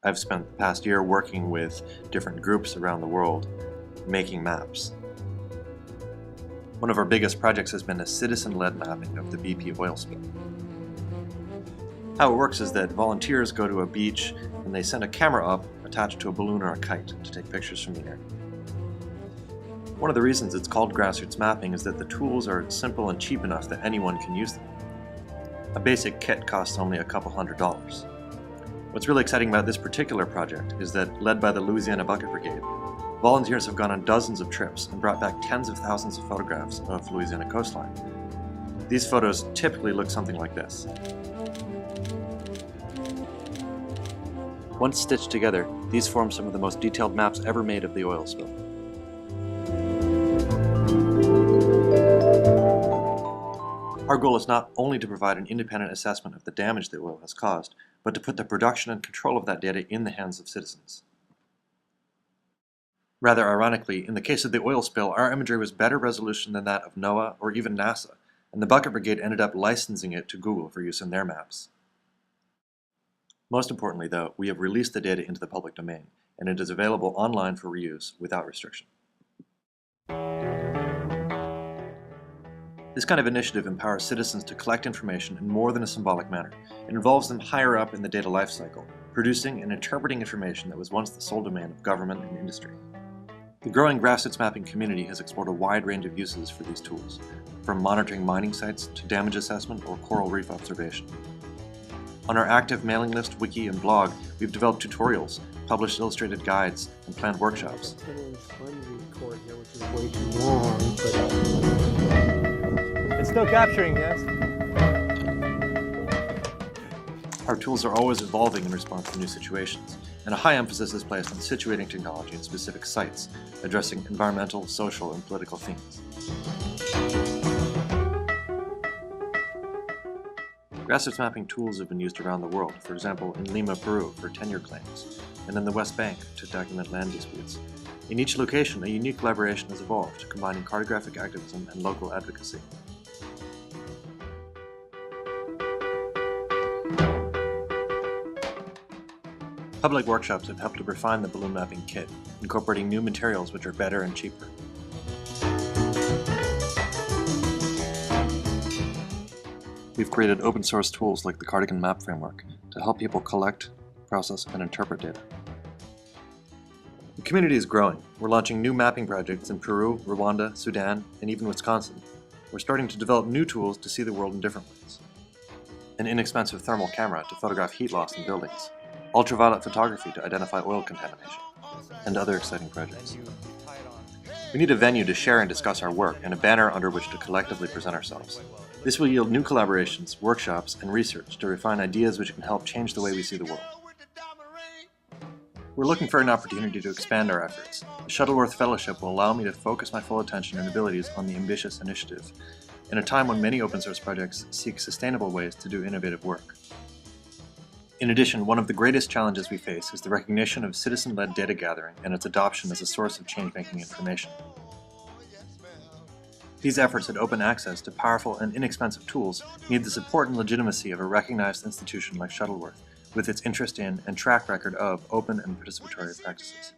I've spent the past year working with different groups around the world making maps. One of our biggest projects has been a citizen-led mapping of the BP oil spill. How it works is that volunteers go to a beach and they send a camera up attached to a balloon or a kite to take pictures from the air. One of the reasons it's called grassroots mapping is that the tools are simple and cheap enough that anyone can use them. A basic kit costs only a couple $100s. What's really exciting about this particular project is that, led by the Louisiana Bucket Brigade, volunteers have gone on dozens of trips and brought back tens of thousands of photographs of Louisiana coastline. These photos typically look something like this. Once stitched together, these form some of the most detailed maps ever made of the oil spill. Our goal is not only to provide an independent assessment of the damage the oil has caused, but to put the production and control of that data in the hands of citizens. Rather ironically, in the case of the oil spill, our imagery was better resolution than that of NOAA or even NASA, and the Bucket Brigade ended up licensing it to Google for use in their maps. Most importantly, though, we have released the data into the public domain, and it is available online for reuse without restriction. This kind of initiative empowers citizens to collect information in more than a symbolic manner. It involves them higher up in the data lifecycle, producing and interpreting information that was once the sole domain of government and industry. The growing grassroots mapping community has explored a wide range of uses for these tools, from monitoring mining sites to damage assessment or coral reef observation. On our active mailing list, wiki, and blog, we've developed tutorials, published illustrated guides, and planned workshops. It's still capturing, yes? Our tools are always evolving in response to new situations, and a high emphasis is placed on situating technology in specific sites, addressing environmental, social, and political themes. Grassroots mapping tools have been used around the world, for example in Lima, Peru for tenure claims, and in the West Bank to document land disputes. In each location, a unique collaboration has evolved, combining cartographic activism and local advocacy. Public workshops have helped to refine the balloon mapping kit, incorporating new materials which are better and cheaper. We've created open source tools like the Cardigan Map Framework to help people collect, process, and interpret data. The community is growing. We're launching new mapping projects in Peru, Rwanda, Sudan, and even Wisconsin. We're starting to develop new tools to see the world in different ways. An inexpensive thermal camera to photograph heat loss in buildings, ultraviolet photography to identify oil contamination, and other exciting projects. We need a venue to share and discuss our work, and a banner under which to collectively present ourselves. This will yield new collaborations, workshops, and research to refine ideas which can help change the way we see the world. We're looking for an opportunity to expand our efforts. The Shuttleworth Fellowship will allow me to focus my full attention and abilities on the ambitious initiative, in a time when many open source projects seek sustainable ways to do innovative work. In addition, one of the greatest challenges we face is the recognition of citizen-led data gathering and its adoption as a source of change-making information. These efforts at open access to powerful and inexpensive tools need the support and legitimacy of a recognized institution like Shuttleworth, with its interest in and track record of open and participatory practices.